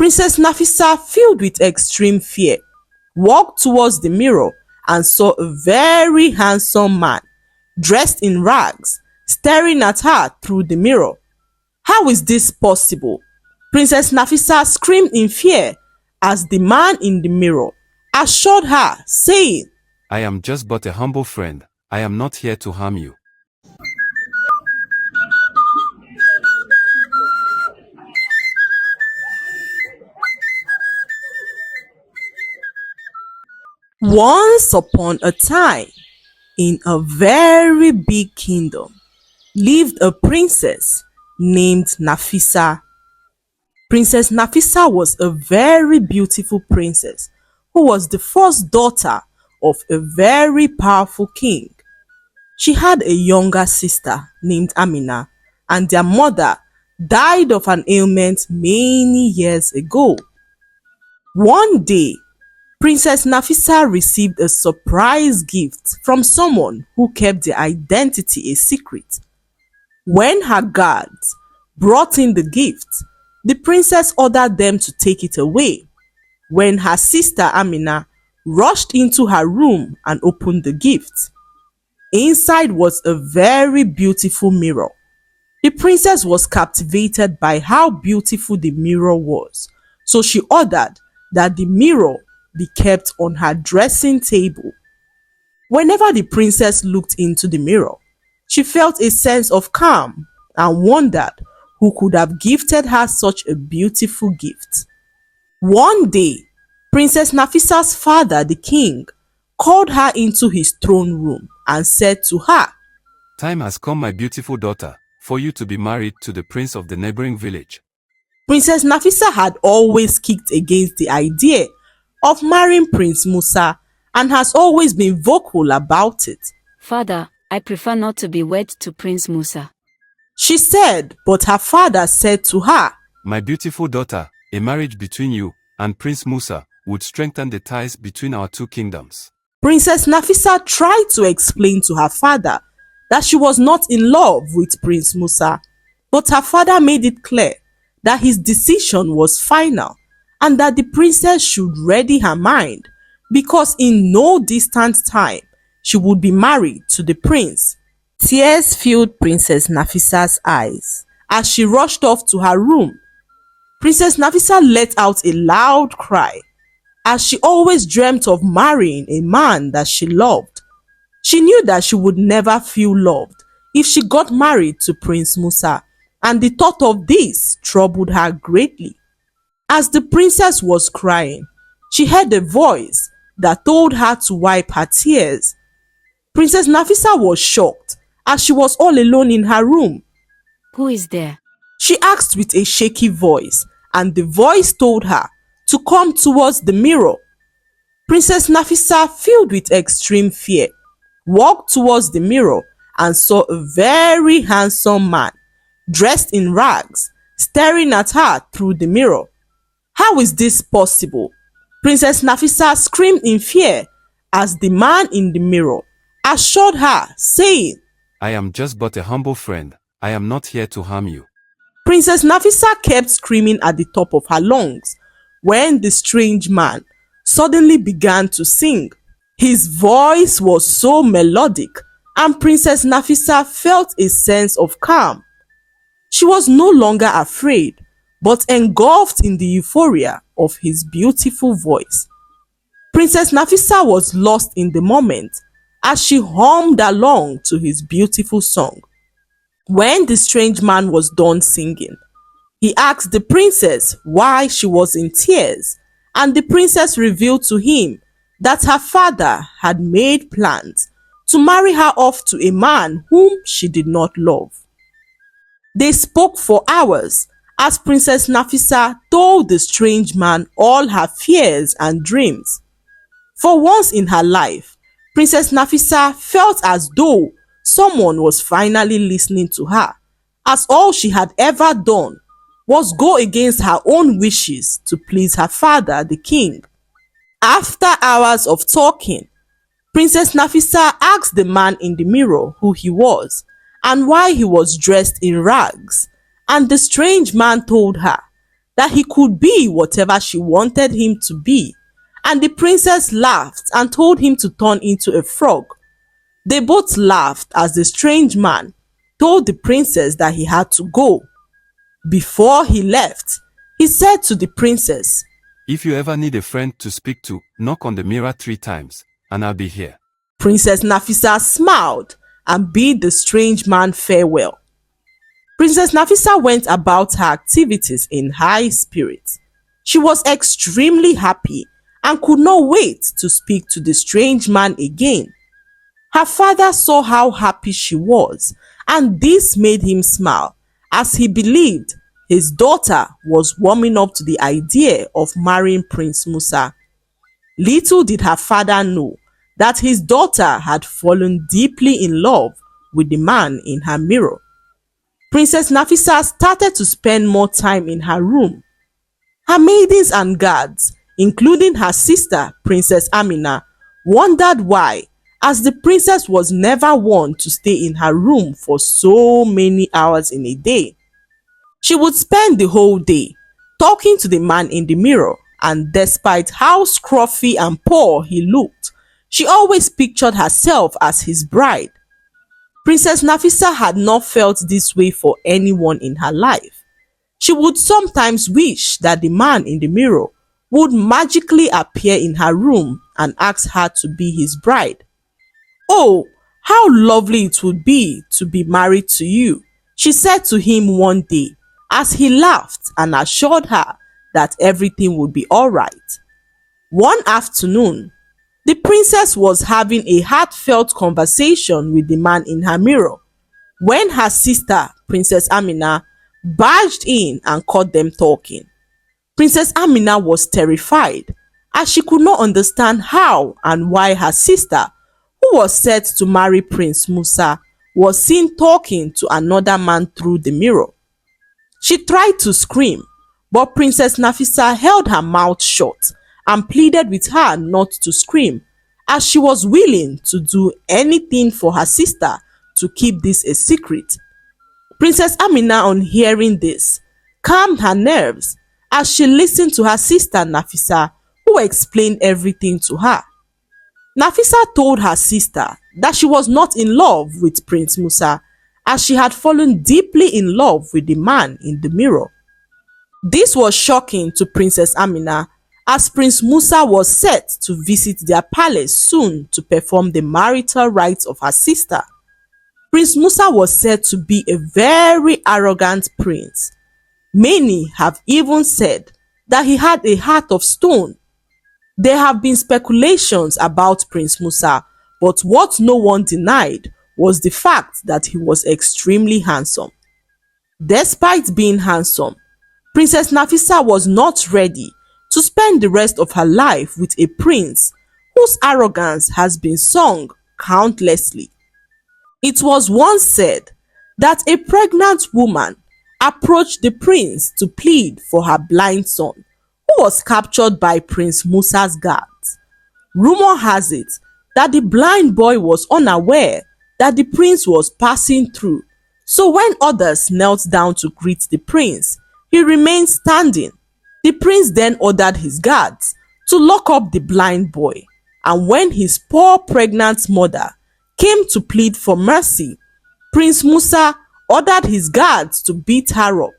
Princess Nafisa, filled with extreme fear, walked towards the mirror and saw a very handsome man, dressed in rags, staring at her through the mirror. How is this possible? Princess Nafisa screamed in fear as the man in the mirror assured her, saying, I am just but a humble friend. I am not here to harm you. Once upon a time, in a very big kingdom, lived a princess named Nafisa. Princess Nafisa was a very beautiful princess who was the first daughter of a very powerful king. She had a younger sister named Amina, and their mother died of an ailment many years ago. One day, Princess Nafisa received a surprise gift from someone who kept their identity a secret. When her guards brought in the gift, the princess ordered them to take it away. When her sister Amina rushed into her room and opened the gift, inside was a very beautiful mirror. The princess was captivated by how beautiful the mirror was, so she ordered that the mirror be kept on her dressing table. Whenever the princess looked into the mirror, she felt a sense of calm and wondered who could have gifted her such a beautiful gift. One day, Princess Nafisa's father, the king, called her into his throne room and said to her, Time has come, my beautiful daughter, for you to be married to the prince of the neighboring village. Princess Nafisa had always kicked against the idea of marrying Prince Musa and has always been vocal about it. Father, I prefer not to be wed to Prince Musa, she said, but her father said to her, My beautiful daughter, a marriage between you and Prince Musa would strengthen the ties between our two kingdoms. Princess Nafisa tried to explain to her father that she was not in love with Prince Musa, but her father made it clear that his decision was final and that the princess should ready her mind because in no distant time she would be married to the prince. Tears filled Princess Nafisa's eyes as she rushed off to her room. Princess Nafisa let out a loud cry as she always dreamt of marrying a man that she loved. She knew that she would never feel loved if she got married to Prince Musa, and the thought of this troubled her greatly. As the princess was crying, she heard a voice that told her to wipe her tears. Princess Nafisa was shocked as she was all alone in her room. Who is there? She asked with a shaky voice, and the voice told her to come towards the mirror. Princess Nafisa, filled with extreme fear, walked towards the mirror and saw a very handsome man, dressed in rags, staring at her through the mirror. How is this possible? Princess Nafisa screamed in fear as the man in the mirror assured her, saying, I am just but a humble friend. I am not here to harm you. Princess Nafisa kept screaming at the top of her lungs when the strange man suddenly began to sing. His voice was so melodic and Princess Nafisa felt a sense of calm. She was no longer afraid, but engulfed in the euphoria of his beautiful voice. Princess Nafisa was lost in the moment as she hummed along to his beautiful song. When the strange man was done singing, he asked the princess why she was in tears, and the princess revealed to him that her father had made plans to marry her off to a man whom she did not love. They spoke for hours as Princess Nafisa told the strange man all her fears and dreams. For once in her life, Princess Nafisa felt as though someone was finally listening to her, as all she had ever done was go against her own wishes to please her father, the king. After hours of talking, Princess Nafisa asked the man in the mirror who he was and why he was dressed in rags, and the strange man told her that he could be whatever she wanted him to be, and the princess laughed and told him to turn into a frog. They both laughed as the strange man told the princess that he had to go. Before he left, he said to the princess, If you ever need a friend to speak to, knock on the mirror 3 times, and I'll be here. Princess Nafisa smiled and bid the strange man farewell. Princess Nafisa went about her activities in high spirits. She was extremely happy and could not wait to speak to the strange man again. Her father saw how happy she was, and this made him smile as he believed his daughter was warming up to the idea of marrying Prince Musa. Little did her father know that his daughter had fallen deeply in love with the man in her mirror. Princess Nafisa started to spend more time in her room. Her maidens and guards, including her sister Princess Amina, wondered why, as the princess was never one to stay in her room for so many hours in a day. She would spend the whole day talking to the man in the mirror, and despite how scruffy and poor he looked, she always pictured herself as his bride. Princess Nafisa had not felt this way for anyone in her life. She would sometimes wish that the man in the mirror would magically appear in her room and ask her to be his bride. "Oh, how lovely it would be to be married to you," she said to him one day as he laughed and assured her that everything would be all right. One afternoon, the princess was having a heartfelt conversation with the man in her mirror when her sister, Princess Amina, barged in and caught them talking. Princess Amina was terrified as she could not understand how and why her sister, who was set to marry Prince Musa, was seen talking to another man through the mirror. She tried to scream, but Princess Nafisa held her mouth shut and pleaded with her not to scream, as she was willing to do anything for her sister to keep this a secret. Princess Amina, on hearing this, calmed her nerves as she listened to her sister Nafisa, who explained everything to her. Nafisa told her sister that she was not in love with Prince Musa, as she had fallen deeply in love with the man in the mirror. This was shocking to Princess Amina, as Prince Musa was set to visit their palace soon to perform the marital rites of her sister. Prince Musa was said to be a very arrogant prince. Many have even said that he had a heart of stone. There have been speculations about Prince Musa, but what no one denied was the fact that he was extremely handsome. Despite being handsome, Princess Nafisa was not ready to spend the rest of her life with a prince whose arrogance has been sung countlessly. It was once said that a pregnant woman approached the prince to plead for her blind son, who was captured by Prince Musa's guards. Rumor has it that the blind boy was unaware that the prince was passing through, so when others knelt down to greet the prince, he remained standing. The prince then ordered his guards to lock up the blind boy, and when his poor pregnant mother came to plead for mercy, Prince Musa ordered his guards to beat her up.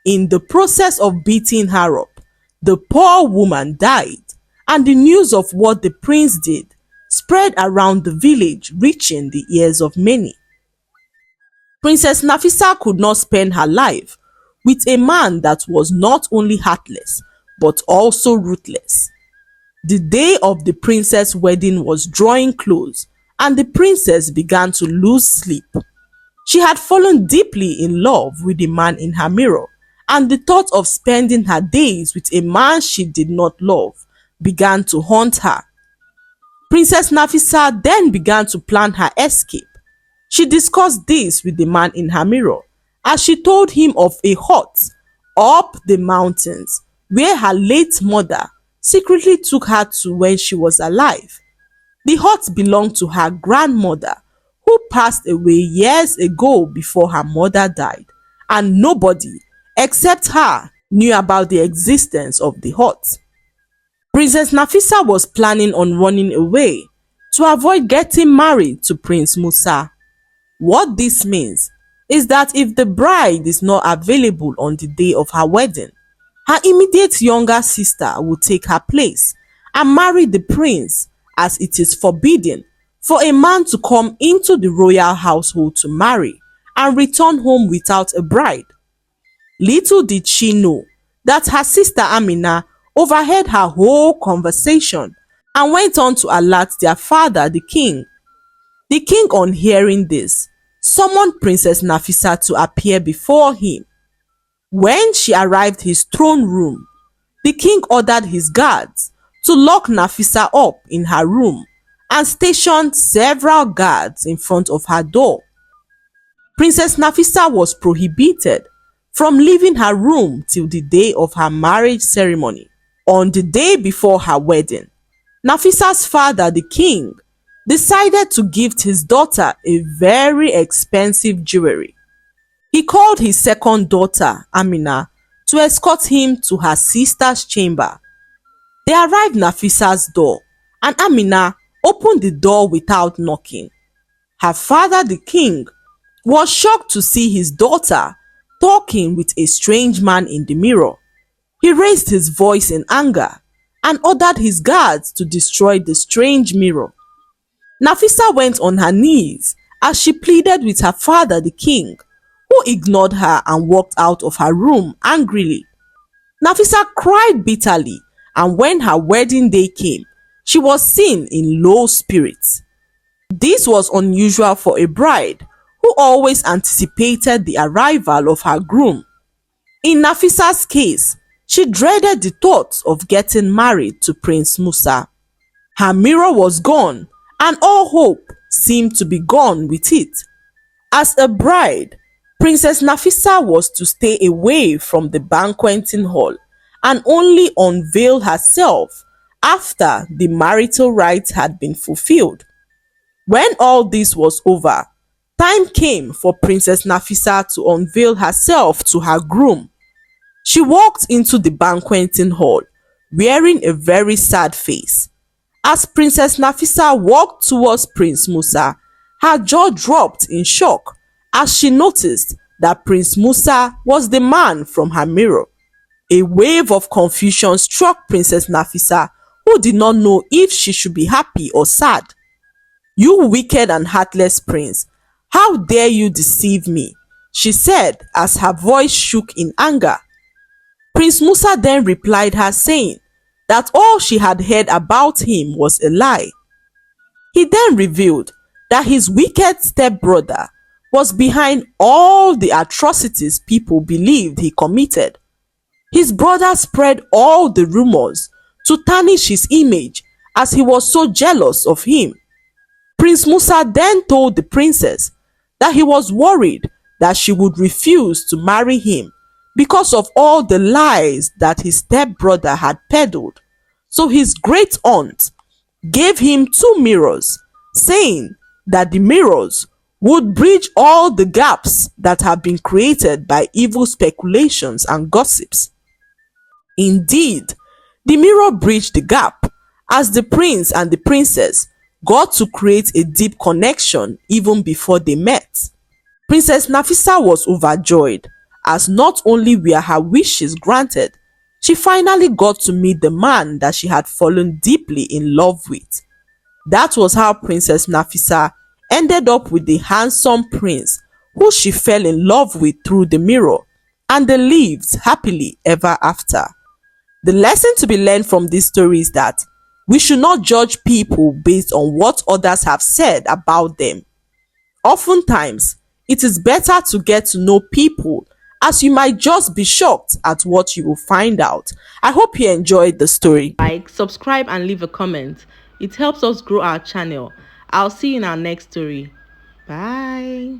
In the process of beating her up, the poor woman died, and the news of what the prince did spread around the village, reaching the ears of many. Princess Nafisa could not spend her life with a man that was not only heartless but also ruthless. The day of the princess' wedding was drawing close, and the princess began to lose sleep. She had fallen deeply in love with the man in her mirror, and the thought of spending her days with a man she did not love began to haunt her. Princess Nafisa then began to plan her escape. She discussed this with the man in her mirror, as she told him of a hut up the mountains where her late mother secretly took her to when she was alive. The hut belonged to her grandmother, who passed away years ago before her mother died, and nobody except her knew about the existence of the hut. Princess Nafisa was planning on running away to avoid getting married to Prince Musa. What this means is that if the bride is not available on the day of her wedding, her immediate younger sister will take her place and marry the prince, as it is forbidden for a man to come into the royal household to marry and return home without a bride. Little did she know that her sister Amina overheard her whole conversation and went on to alert their father, the king. The king, on hearing this, summoned Princess Nafisa to appear before him. When she arrived his throne room, the king ordered his guards to lock Nafisa up in her room and stationed several guards in front of her door. Princess Nafisa was prohibited from leaving her room till the day of her marriage ceremony. On the day before her wedding, Nafisa's father, the king, decided to gift his daughter a very expensive jewelry. He called his second daughter, Amina, to escort him to her sister's chamber. They arrived Nafisa's door, and Amina opened the door without knocking. Her father, the king, was shocked to see his daughter talking with a strange man in the mirror. He raised his voice in anger and ordered his guards to destroy the strange mirror. Nafisa went on her knees as she pleaded with her father, the king, who ignored her and walked out of her room angrily. Nafisa cried bitterly, and when her wedding day came, she was seen in low spirits. This was unusual for a bride who always anticipated the arrival of her groom. In Nafisa's case, she dreaded the thought of getting married to Prince Musa. Her mirror was gone, and all hope seemed to be gone with it. As a bride, Princess Nafisa was to stay away from the banqueting hall and only unveil herself after the marital rites had been fulfilled. When all this was over, time came for Princess Nafisa to unveil herself to her groom. She walked into the banqueting hall wearing a very sad face. As Princess Nafisa walked towards Prince Musa, her jaw dropped in shock as she noticed that Prince Musa was the man from her mirror. A wave of confusion struck Princess Nafisa, who did not know if she should be happy or sad. "You wicked and heartless prince, how dare you deceive me?" she said as her voice shook in anger. Prince Musa then replied her saying that all she had heard about him was a lie. He then revealed that his wicked stepbrother was behind all the atrocities people believed he committed. His brother spread all the rumors to tarnish his image as he was so jealous of him. Prince Musa then told the princess that he was worried that she would refuse to marry him because of all the lies that his stepbrother had peddled. So his great aunt gave him two mirrors, saying that the mirrors would bridge all the gaps that have been created by evil speculations and gossips. Indeed, the mirror bridged the gap as the prince and the princess got to create a deep connection even before they met. Princess Nafisa was overjoyed as not only were her wishes granted, she finally got to meet the man that she had fallen deeply in love with. That was how Princess Nafisa ended up with the handsome prince who she fell in love with through the mirror, and they lived happily ever after. The lesson to be learned from this story is that we should not judge people based on what others have said about them. Oftentimes, it is better to get to know people, as you might just be shocked at what you will find out. I hope you enjoyed the story. Like, subscribe and leave a comment. It helps us grow our channel. I'll see you in our next story. Bye.